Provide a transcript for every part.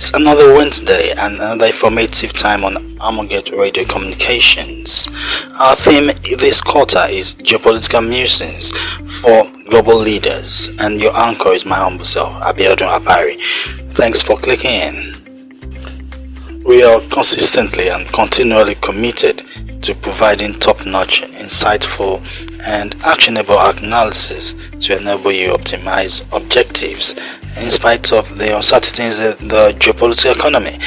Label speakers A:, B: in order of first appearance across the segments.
A: It's another Wednesday and another informative time on Armagate Radio Communications. Our theme this quarter is Geopolitical Musings for Global Leaders, and your anchor is my humble self, Abiodun Abari. Thanks for clicking in. We are consistently and continually committed to providing top-notch, insightful, and actionable analysis to enable you optimize objectives in spite of the uncertainties in the geopolitical economy,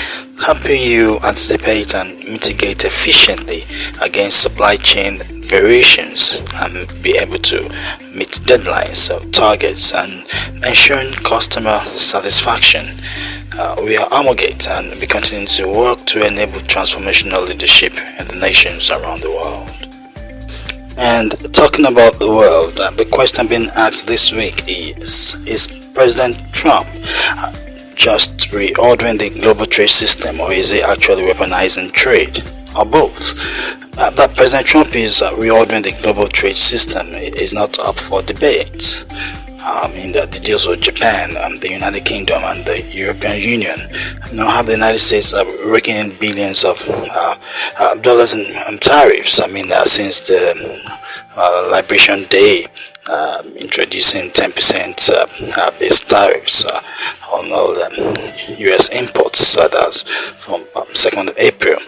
A: helping you anticipate and mitigate efficiently against supply chain variations and be able to meet deadlines, targets, and ensuring customer satisfaction. We are Armagate, and we continue to work to enable transformational leadership in the nations around the world. And talking about the world, the question being asked this week is President Trump just reordering the global trade system, or is he actually weaponizing trade, or both? That President Trump is reordering the global trade system is not up for debate. The deals with Japan, the United Kingdom, and the European Union now have the United States raking in billions of dollars in tariffs. Since the Liberation Day, introducing 10% base tariffs on all U.S. imports. That's from 2nd of April.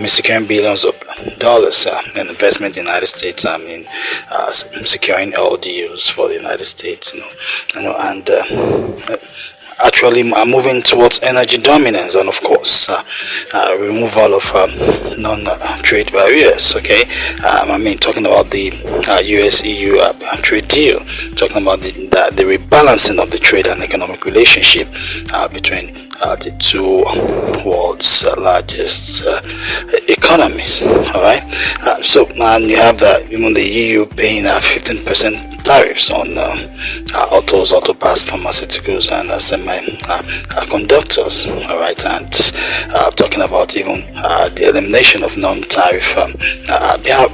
A: Securing billions of dollars in investment in the United States. Securing all deals for the United States. Actually moving towards energy dominance, and of course removal of non-trade barriers. Talking about the US-EU trade deal, talking about the rebalancing of the trade and economic relationship between the two world's largest economies. All right. You have the EU paying 15% tariffs on auto parts, pharmaceuticals, and semiconductors. All right, and talking about even the elimination of non-tariff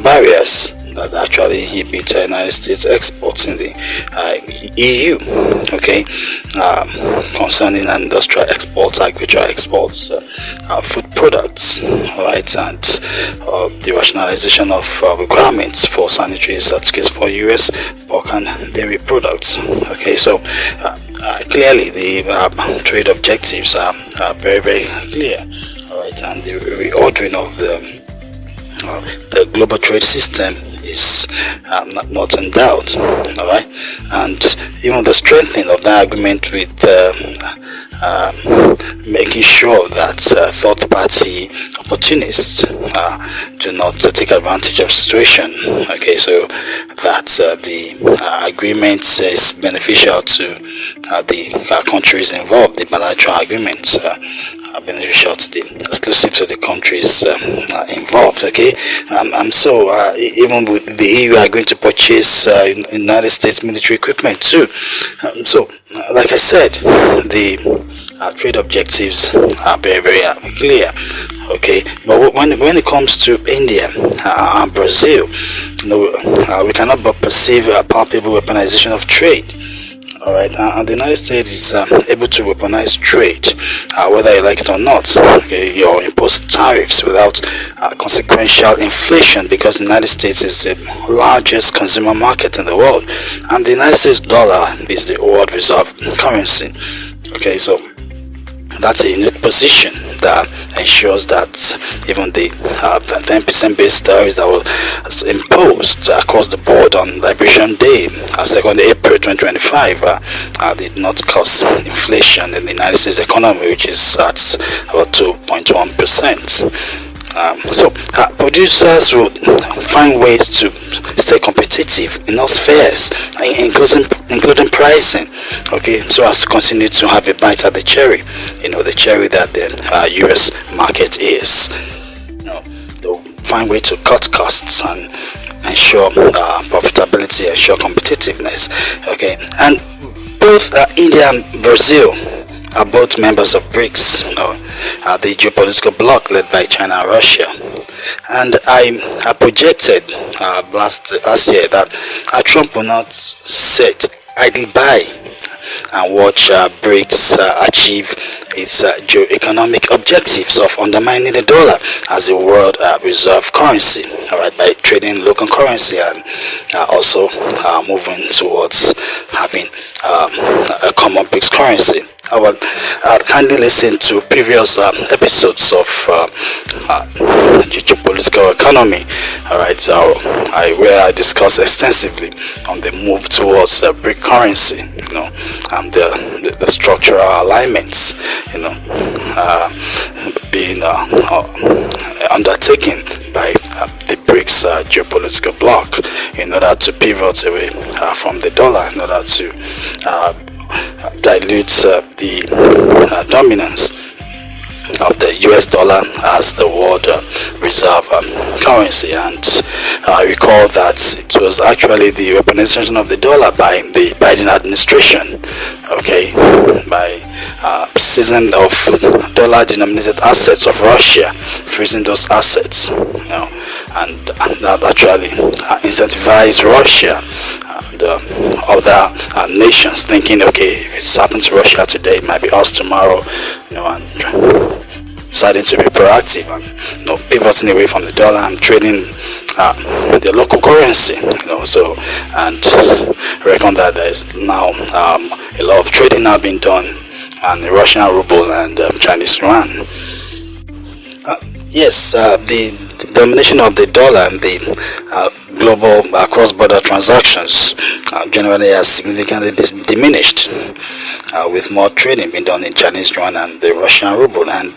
A: barriers that actually inhibit United States exports in the EU. Concerning industrial exports, agricultural exports, food products, right, and the rationalization of requirements for sanitary certificates for US pork and dairy products. Clearly the trade objectives are very, very clear. All right, and the reordering of the global trade system is not in doubt. All right, and even the strengthening of the agreement with making sure that third-party opportunists do not take advantage of the situation. So that the agreement is beneficial to the countries involved. The bilateral agreements are beneficial to exclusive to the countries involved. Even with the EU are going to purchase United States military equipment too. Like I said, the trade objectives are very, very clear. But when it comes to India and Brazil, we cannot but perceive a palpable weaponization of trade. All right, and the United States is able to weaponize trade, whether you like it or not. Or impose tariffs without consequential inflation, because the United States is the largest consumer market in the world, and the United States dollar is the world reserve currency. So that's a unique position that ensures that even the 10% base tariffs that was imposed across the board on Liberation Day, 2nd April 2025, did not cause inflation in the United States economy, which is at about 2.1%. Producers will find ways to stay competitive in all spheres, including pricing, so as to continue to have a bite at the cherry, the cherry that the US market is. They'll find ways to cut costs and ensure profitability, ensure competitiveness. And both India and Brazil are both members of BRICS, the geopolitical bloc led by China and Russia. And I projected last year that Trump will not sit idle by and watch BRICS achieve its geo-economic objectives of undermining the dollar as a world reserve currency, all right, by trading local currency and also moving towards having a common BRICS currency. I would kindly listen to previous episodes of geopolitical economy, all right, where I discuss extensively on the move towards BRIC currency, and the structural alignments, being undertaken by the BRICS geopolitical bloc in order to pivot away from the dollar, in order to dilute the dominance of the US dollar as the world reserve currency. And I recall that it was actually the weaponization of the dollar by the Biden administration, okay, by seizing of dollar denominated assets of Russia, freezing those assets, and that actually incentivized Russia and other nations, thinking, okay, if it's happened to Russia today, it might be us tomorrow, and deciding to be proactive and pivoting away from the dollar and trading the local currency, so, and reckon that there is now a lot of trading now being done and the Russian ruble and Chinese yuan. Yes, the domination of the dollar and the global cross-border transactions generally has significantly diminished, with more trading being done in Chinese yuan and the Russian ruble. And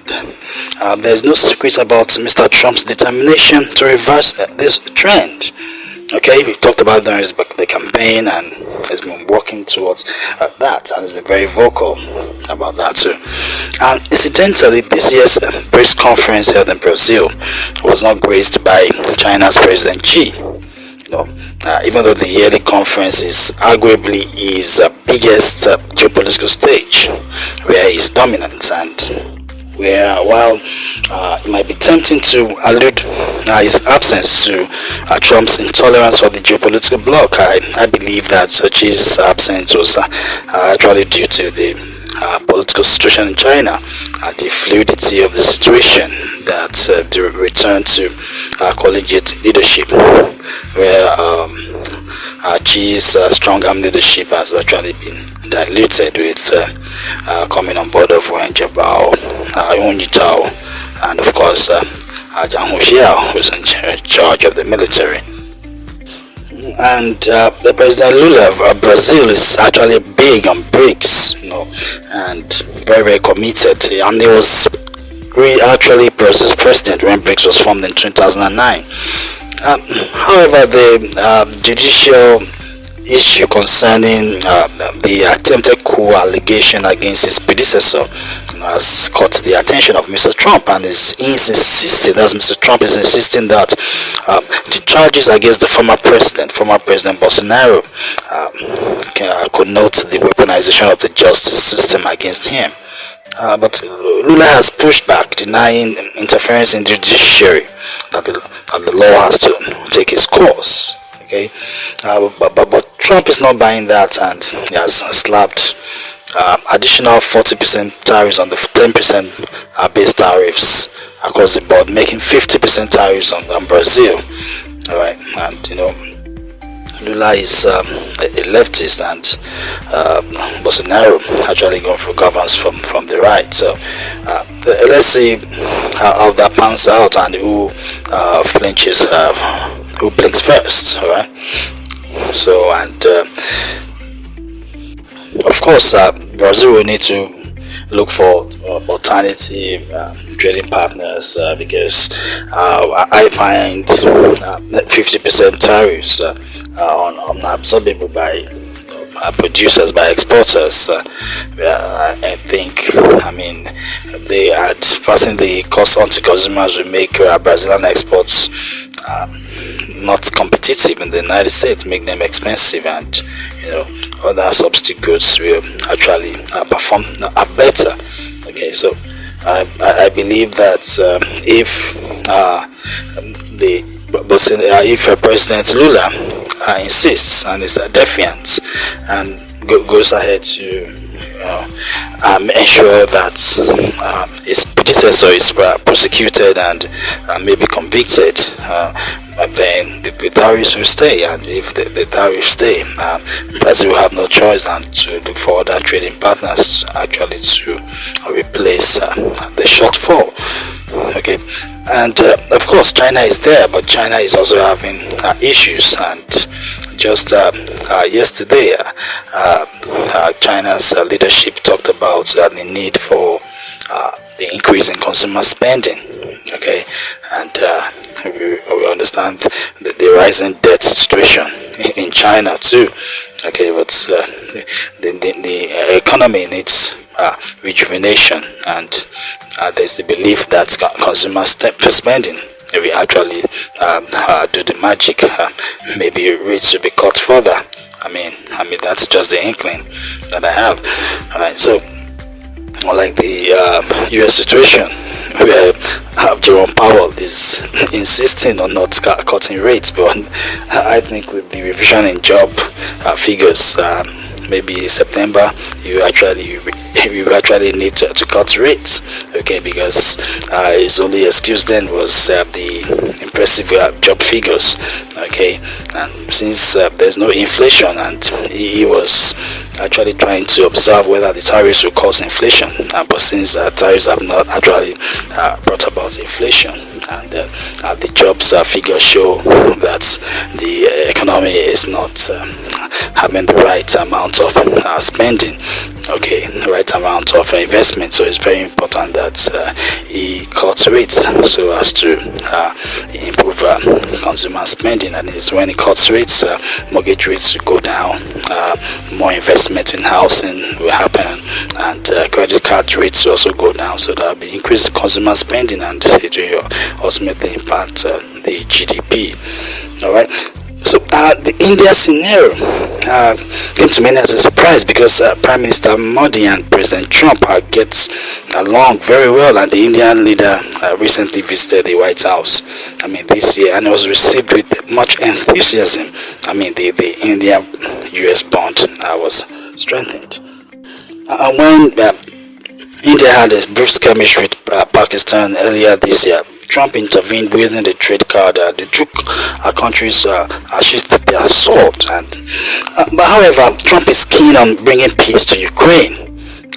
A: there's no secret about Mr. Trump's determination to reverse this trend. Okay, we talked about during the campaign, and he's been working towards that, and he's been very vocal about that too. And incidentally, this year's press conference held in Brazil was not graced by China's President Xi. Even though the yearly conference is arguably his biggest geopolitical stage, where he's dominant, and where, while it might be tempting to allude his absence to Trump's intolerance for the geopolitical bloc, I believe that Xi's absence was actually due to the political situation in China, the fluidity of the situation, that the return to collegiate leadership, where Xi's strong arm leadership has actually been diluted with coming on board of Wen Jiabao, Yun Yitao, and of course Zhang Huxiao, who's in charge of the military. And the President Lula of Brazil is actually big on BRICS, and very, very committed. And he was actually Brazil's president when BRICS was formed in 2009. However, the judicial issue concerning the attempted coup allegation against his predecessor has caught the attention of Mr. Trump, and he's insisting, as Mr. Trump is insisting, that the charges against the former president Bolsonaro connote the weaponization of the justice system against him. But Lula has pushed back, denying interference in the judiciary, that the law has to take its course. Okay, but Trump is not buying that, and he has slapped additional 40% tariffs on the 10% base tariffs across the board, making 50% tariffs on Brazil. All right, and Lula is a leftist, and Bolsonaro actually going for governance from the right. So let's see how that pans out, and who flinches, who blinks first. All right. So, and of course, Brazil will need to look for alternative trading partners, because I find 50% tariffs on absorbable by producers, by exporters. I think, they are passing the cost on to consumers will make Brazilian exports not competitive in the United States, make them expensive, and other substitute goods will actually perform better. Okay, so I believe that if President Lula insists and is defiant and goes ahead to ensure that his predecessor is prosecuted and maybe convicted. Then the tariffs will stay, and if the tariffs stay, Brazil will have no choice than to look for other trading partners actually to replace the shortfall. Okay, and of course China is there, but China is also having issues. And just yesterday, China's leadership talked about the need for the increase in consumer spending. Okay, and we understand the rising debt situation in China too. Okay, but the economy needs rejuvenation, and there's the belief that consumer spending we actually do the magic. Maybe rates should be cut further. I mean that's just the inkling that I have. Alright, so like the US situation, where Jerome Powell is insisting on not cutting rates, but I think with the revision in job figures, maybe September, you actually need to cut rates. Okay, because his only excuse then was the impressive job figures. Okay, and since there's no inflation, and he was actually trying to observe whether the tariffs will cause inflation, but since tariffs have not actually brought about inflation, and the jobs figures show that the economy is not having the right amount of spending, okay, the right amount of investment. So it's very important that he cuts rates so as to improve consumer spending. And it's when he cuts rates, mortgage rates will go down, more investment in housing will happen, and credit card rates will also go down. So that will be increased consumer spending, and it will ultimately impact the GDP. All right. So the India scenario came to many as a surprise, because Prime Minister Modi and President Trump get along very well, and the Indian leader recently visited the White House. This year, and it was received with much enthusiasm. The India-US bond was strengthened. And when India had a brief skirmish with Pakistan earlier this year, Trump intervened within the trade card. They took our countries shift their sword, but however, Trump is keen on bringing peace to Ukraine,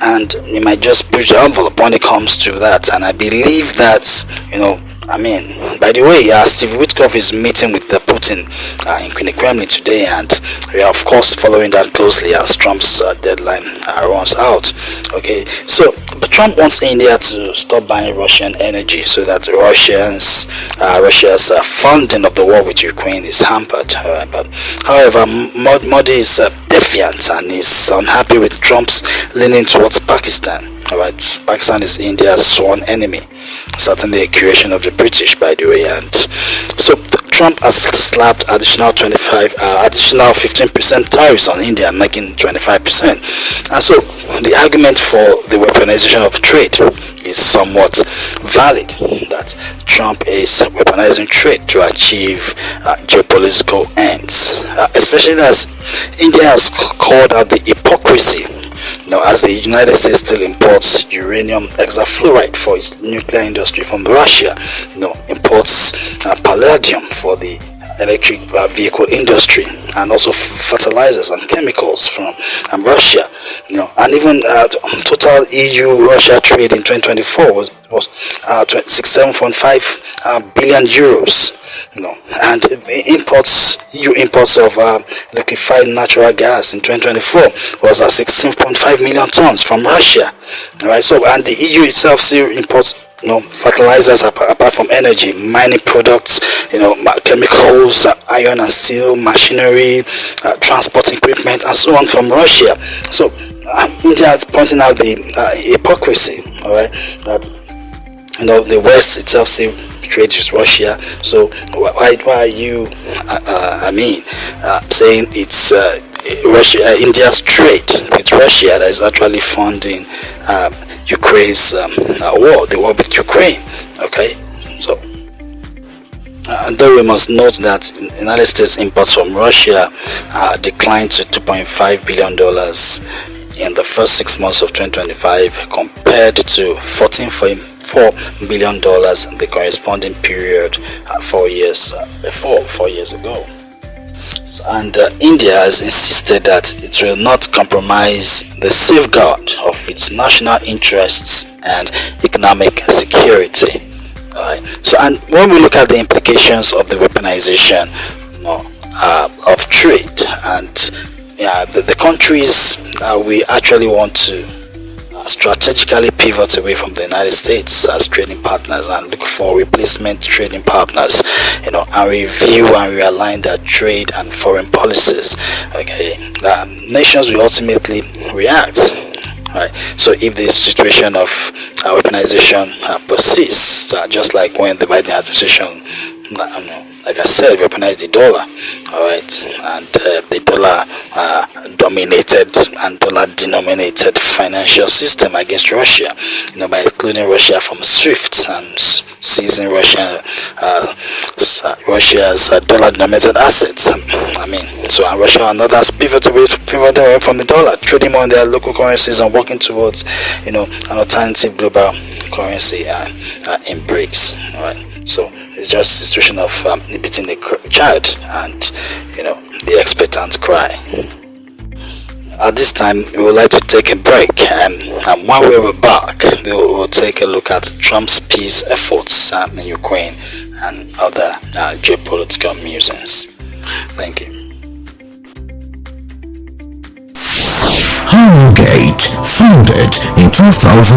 A: and he might just push the envelope when it comes to that. And I believe that, by the way, Steve Witkoff is meeting with Putin in the Kremlin today, and we are of course following that closely as Trump's deadline runs out. Okay, so but Trump wants India to stop buying Russian energy so that Russia's funding of the war with Ukraine is hampered. But however, Modi is defiant and is unhappy with Trump's leaning towards Pakistan. Alright, Pakistan is India's sworn enemy, certainly a creation of the British, by the way. And so Trump has slapped additional 15% tariffs on India, making 25%. And so the argument for the weaponization of trade is somewhat valid, that Trump is weaponizing trade to achieve geopolitical ends, especially as India has called out the hypocrisy. As the United States still imports uranium hexafluoride for its nuclear industry from Russia, imports palladium for the electric vehicle industry, and also fertilizers and chemicals from Russia, and even total EU-Russia trade in 2024 was 67.5 billion euros. And EU imports of liquefied natural gas in 2024 was at 16.5 million tons from Russia. Alright, so and the EU itself still imports fertilizers apart from energy, mining products, chemicals, iron and steel, machinery, transport equipment, and so on from Russia. So India is pointing out the hypocrisy, alright, that the West itself still trades with Russia. So why are you saying it's India's trade with Russia that is actually funding Ukraine's the war with Ukraine? Okay, so though we must note that United States imports from Russia declined to $2.5 billion in the first 6 months of 2025 compared to $14.4 billion in the corresponding period 4 years ago. And India has insisted that it will not compromise the safeguard of its national interests and economic security. Alright. So, and when we look at the implications of the weaponization of trade, and the countries we actually want to strategically pivot away from the United States as trading partners and look for replacement trading partners, and review and realign their trade and foreign policies. Okay, nations will ultimately react. Right. So if the situation of weaponization persists, just like when the Biden administration, like I said, weaponized the dollar, all right, and the dollar dominated and dollar-denominated financial system against Russia, by excluding Russia from SWIFT and seizing Russia's dollar-denominated assets. So Russia and others pivoted away from the dollar, trading more in their local currencies and working towards, an alternative global currency in BRICS. All right. So it's just a situation of beating the child and the expectant cry. At this time, we would like to take a break, and while we're back, we'll take a look at Trump's peace efforts in Ukraine and other geopolitical musings. Thank you.
B: Harrogate, founded in 2008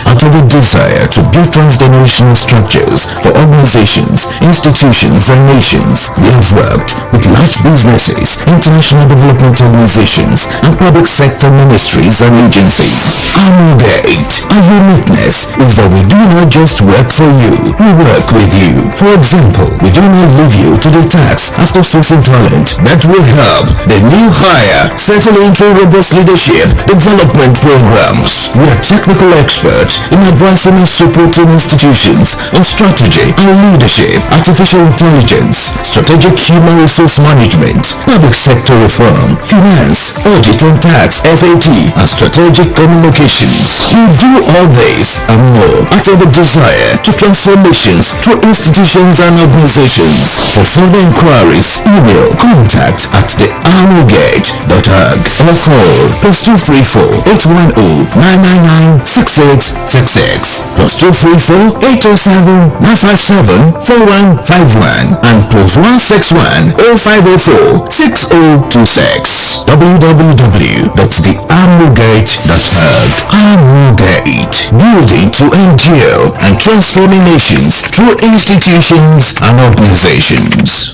B: out of a desire to build transgenerational structures for organizations, institutions, and nations. We have worked with large businesses, international development organizations, and public sector ministries and agencies. Harrogate, our uniqueness is that we do not just work for you, we work with you. For example, we do not leave you to the task after sourcing talent that will help the new hire settle into robust leadership development programs. We are technical experts in advising and supporting institutions on strategy and leadership, artificial intelligence, strategic human resource management, public sector reform, finance, audit and tax, FAT, and strategic communications. We do all this and more out of a desire to transformations through institutions and organizations. For further inquiries, email contact@theharrogate.org or call +234 810 999 6666 +234 807 957 4151 and +161 0504 6026 www.theharrogate.org. Harrogate, building to endure and transforming nations through institutions and organizations.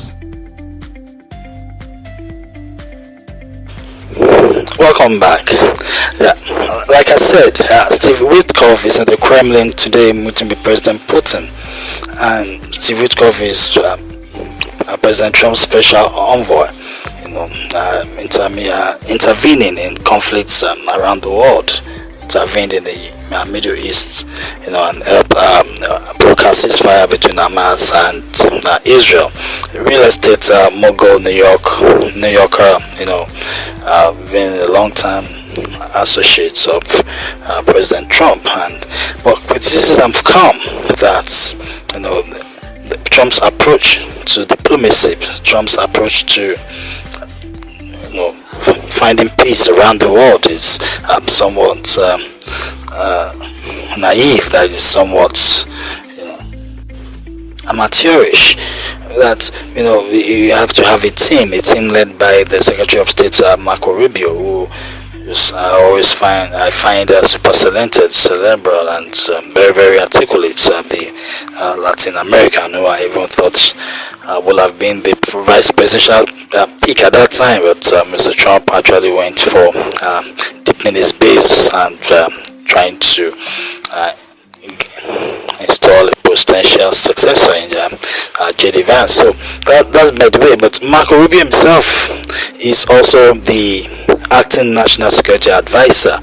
A: Welcome back. Like I said, Steve Witkoff is at the Kremlin today meeting with President Putin, and Steve Witkoff is President Trump's special envoy, intervening in conflicts around the world, intervened in the Middle East, and help broadcast ceasefire between Hamas and Israel. Real estate mogul, New Yorker, been a long time associates of President Trump, but criticisms have come that Trump's approach to diplomacy, Trump's approach to finding peace around the world is somewhat naive, that is somewhat amateurish. That you have to have a team led by the Secretary of State Marco Rubio, who I find super talented, cerebral, and very, very articulate. The Latin American, who I even thought would have been the vice presidential pick at that time, but Mr. Trump actually went for deepening his base and trying to install a potential successor in J.D. Vance. So that's by the way. But Marco Rubio himself is also the acting National Security Advisor.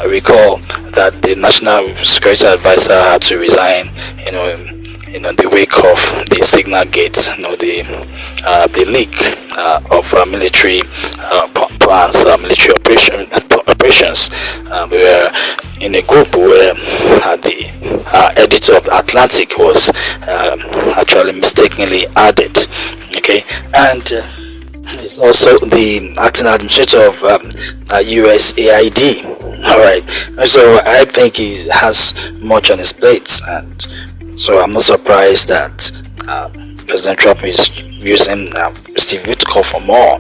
A: Recall that the National Security Advisor had to resign, the wake of the signal gate, the leak of military plans, military operations. We were in a group where the editor of Atlantic was actually mistakenly added. Okay, and he's also the acting administrator of USAID. All right, so I think he has much on his plate, and so I'm not surprised that President Trump is using Steve Witkoff for more,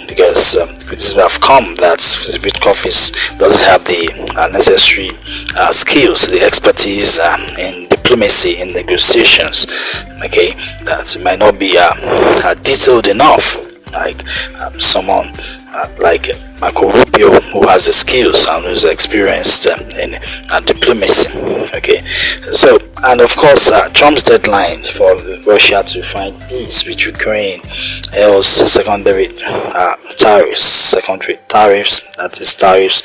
A: because criticism have come that Steve Witkoff doesn't have the necessary skills, the expertise in diplomacy, in negotiations. Okay, that it might not be detailed enough, like someone like Marco Rubio, who has the skills and who's experienced in diplomacy. Okay, so, and of course Trump's deadline for Russia to find peace with Ukraine, else secondary tariffs, that is tariffs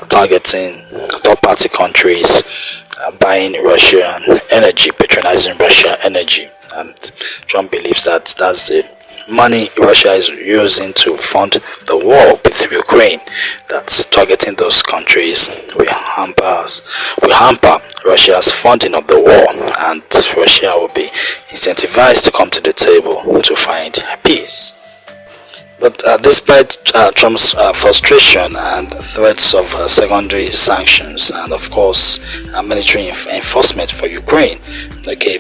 A: targeting third-party countries buying Russian energy, patronizing Russian energy, and Trump believes that that's the money Russia is using to fund the war with Ukraine, that's targeting those countries, will hamper Russia's funding of the war, and Russia will be incentivized to come to the table to find peace. But despite Trump's frustration and threats of secondary sanctions and of course military enforcement for Ukraine, okay,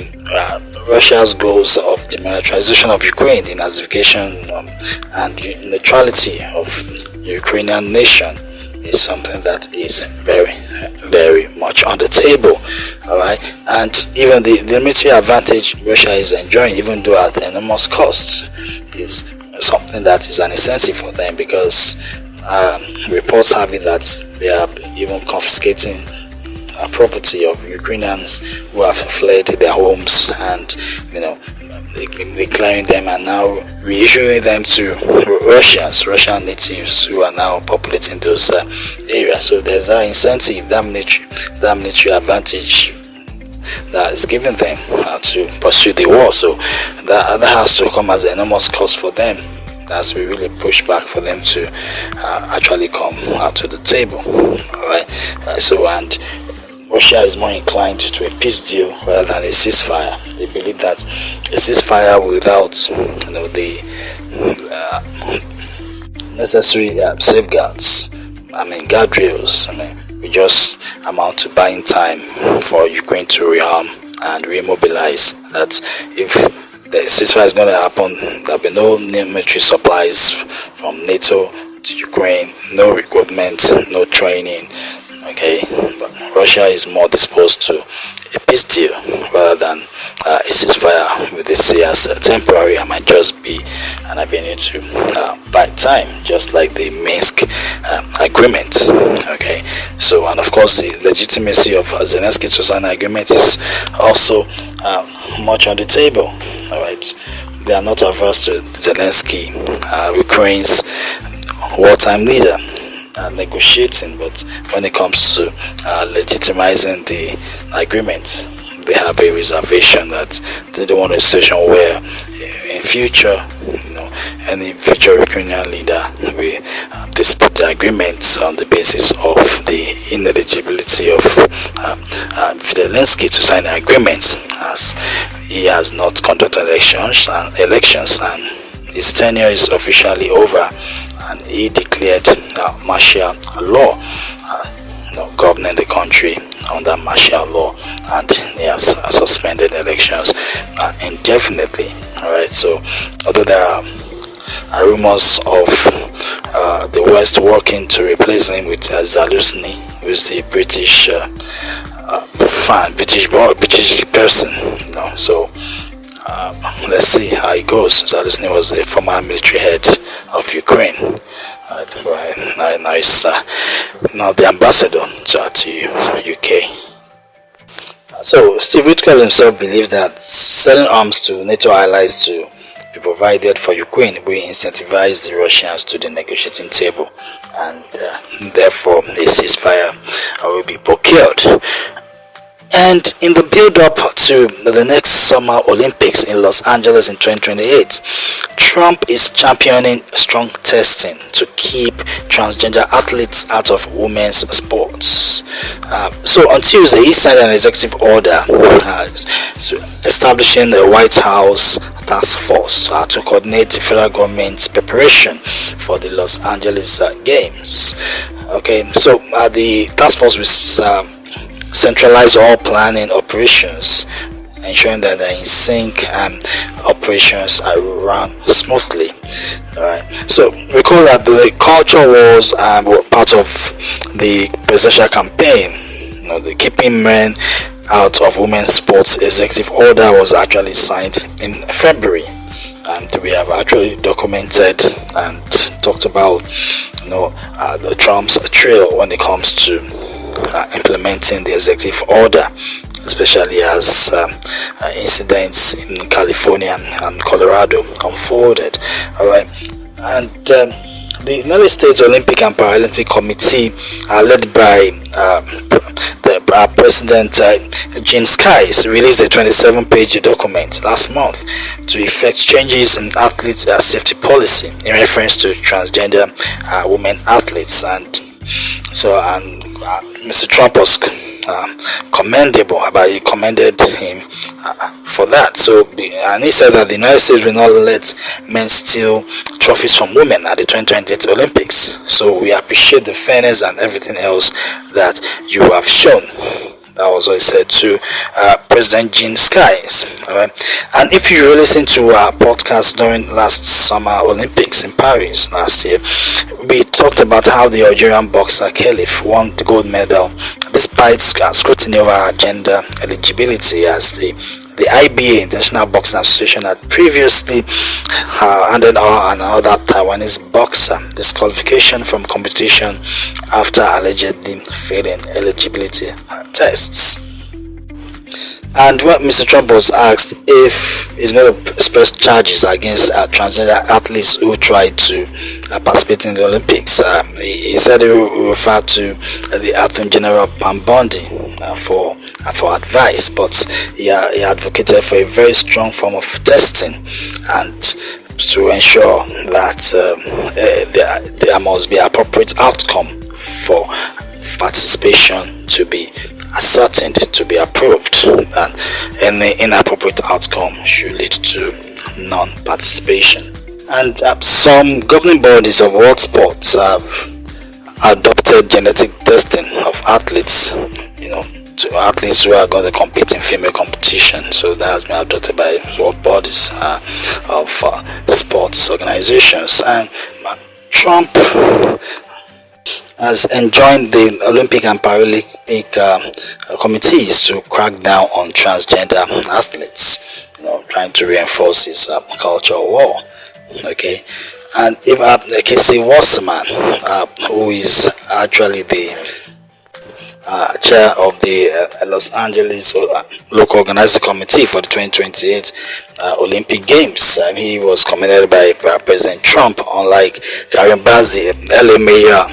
A: Russia's goals of demilitarization of Ukraine, the Nazification and neutrality of the Ukrainian nation is something that is very, very much on the table. Alright, and even the military advantage Russia is enjoying, even though at enormous costs, is something that is an incentive for them, because reports have it that they are even confiscating property of Ukrainians who have fled their homes, and declaring them and now reissuing them to Russian natives who are now populating those areas. So there's an incentive, that military advantage that is given them to pursue the war. So that has to come as an enormous cost for them, as we really push back for them to actually come out to the table. Alright, so, and Russia is more inclined to a peace deal rather than a ceasefire. They believe that a ceasefire without the necessary safeguards, guardrails, we just amount to buying time for Ukraine to rearm and remobilize. That if the ceasefire is going to happen, there'll be no military supplies from NATO to Ukraine, no equipment, no training. Okay, but Russia is more disposed to a peace deal rather than a ceasefire, with this as temporary. I might just be and I've been able to buy time, just like the Minsk agreement. Okay, so, and of course the legitimacy of Zelensky to sign an agreement is also much on the table. All right, they are not averse to Zelensky, Ukraine's wartime leader, negotiating, but when it comes to legitimizing the agreement, they have a reservation that they don't want a situation where in future, any future Ukrainian leader will dispute the agreement on the basis of the ineligibility of Zelensky to sign the agreement, as he has not conducted elections and his tenure is officially over, and he declared martial law, governing the country under martial law, and he has suspended elections indefinitely. All right, so although there are rumors of the West working to replace him with Zaluzny, who is the British British person, so let's see how it goes. Zaluzny was the former military head of Ukraine. Now he's now the ambassador to UK. So Steve Witkoff himself believes that selling arms to NATO allies to be provided for Ukraine will incentivize the Russians to the negotiating table, and therefore a ceasefire will be procured. And in the build-up to the next Summer Olympics in Los Angeles in 2028, Trump is championing strong testing to keep transgender athletes out of women's sports. So on Tuesday, he signed an executive order establishing the White House task force to coordinate the federal government's preparation for the Los Angeles Games. Okay, so the task force will centralize all planning operations, ensuring that they're in sync and operations are run smoothly. Alright, so recall that the culture wars were part of the presidential campaign. The keeping men out of women's sports executive order was actually signed in February, and we have actually documented and talked about the Trump's trail when it comes to implementing the executive order, especially as incidents in California and Colorado unfolded. Alright, and the United States Olympic and Paralympic Committee, led by the President Jean Skies, released a 27-page document last month to effect changes in athletes' safety policy in reference to transgender women athletes. And so Mr. Trump was commendable, but he commended him for that. So, and he said that the United States will not let men steal trophies from women at the 2028 Olympics. So we appreciate the fairness and everything else that you have shown. That was what he said to President Jean Skies. Alright, and if you listen to our podcast during last Summer Olympics in Paris last year, we talked about how the Algerian boxer Khelif won the gold medal despite scrutiny over her gender eligibility, as the IBA, International Boxing Association, had previously handed another Taiwanese boxer disqualification from competition after allegedly failing eligibility tests. And when Mr. Trump was asked if he's going to press charges against transgender athletes who tried to participate in the Olympics, he said he will refer to the Attorney General Pam Bondi for advice, but he advocated for a very strong form of testing and to ensure that there must be appropriate outcome for participation to be ascertained, to be approved, and any inappropriate outcome should lead to non-participation. And some governing bodies of world sports have adopted genetic testing of athletes, to athletes who are going to compete in female competition. So that has been adopted by world bodies of sports organizations. And Trump has enjoined the Olympic and Paralympic committees to crack down on transgender athletes, trying to reinforce his cultural war. Okay, and if Casey Wasserman, who is actually the chair of the Los Angeles local organizing committee for the 2028 Olympic Games, he was commended by President Trump, unlike Karen Bass, the LA mayor,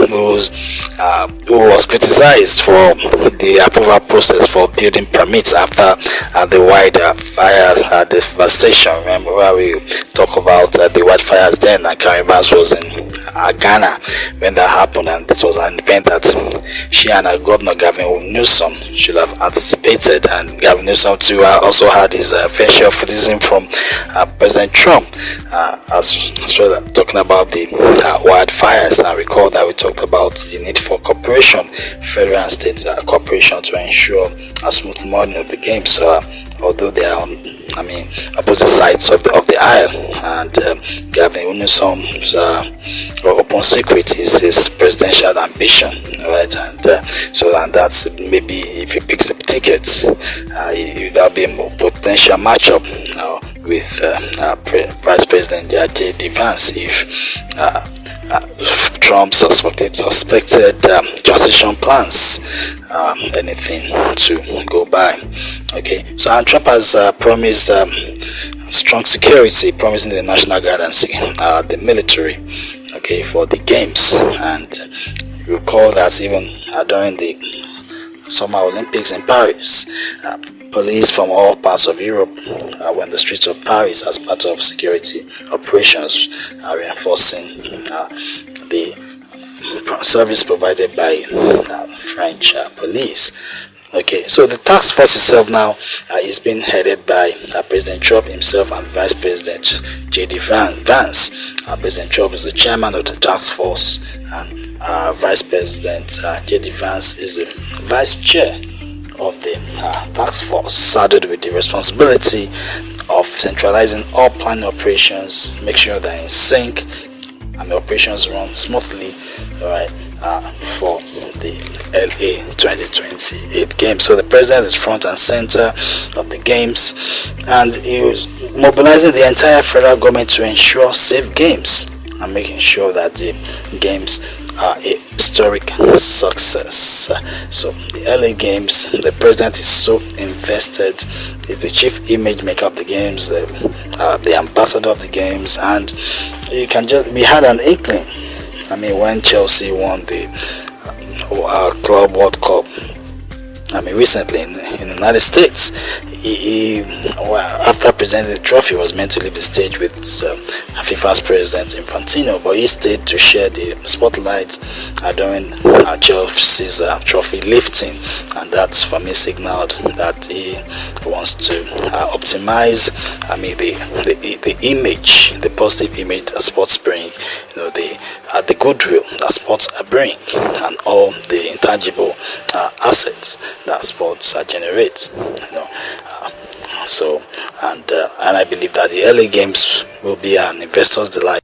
A: who was criticized for the approval process for building permits after the wildfires devastation. Remember where we talk about the wildfires then, and Karen Bass was in Ghana when that happened, and this was an event that she and her governor Gavin Newsom should have anticipated, and Gavin Newsom too also had his fair share of criticism from President Trump as well, talking about the wildfires. I recall that we talked about the need for cooperation, federal and state cooperation, to ensure a smooth running of the game. So although they are on opposite sides of the aisle, and Gavin Newsom's open secret is his presidential ambition, right? And and that's maybe if he picks the tickets, that'll be a potential matchup with Vice President J.D. Vance if Trump's suspected transition plans anything to go by. Okay, so and Trump has promised strong security, promising the National Guard and the military, okay, for the games. And you recall that even during the Summer Olympics in Paris. Police from all parts of Europe were on the streets of Paris as part of security operations, reinforcing the service provided by French police. Okay, so the task force itself now is being headed by President Trump himself and Vice President J.D. Vance. President Trump is the chairman of the task force, and Vice President J.D. Vance is the vice chair of the task force, saddled with the responsibility of centralizing all planning operations, make sure they're in sync and the operations run smoothly, right, for the LA 2028 games. So the president is front and center of the games, and he was mobilizing the entire federal government to ensure safe games and making sure that the games are a historic success. So the LA games, the president is so invested. He's the chief image maker of the games, the ambassador of the games, and you can just, we had an inkling. I mean, when Chelsea won the Club World Cup, I mean, recently in the United States, after presenting the trophy, was meant to leave the stage with FIFA's president Infantino, but he stayed to share the spotlight during Chelsea's trophy lifting, and that's for me signaled that he wants to optimize, I mean, the image, the positive image that sports bring, the goodwill that sports bring, and all the intangible assets that sports generate. So, and I believe that the LA games will be an investor's delight.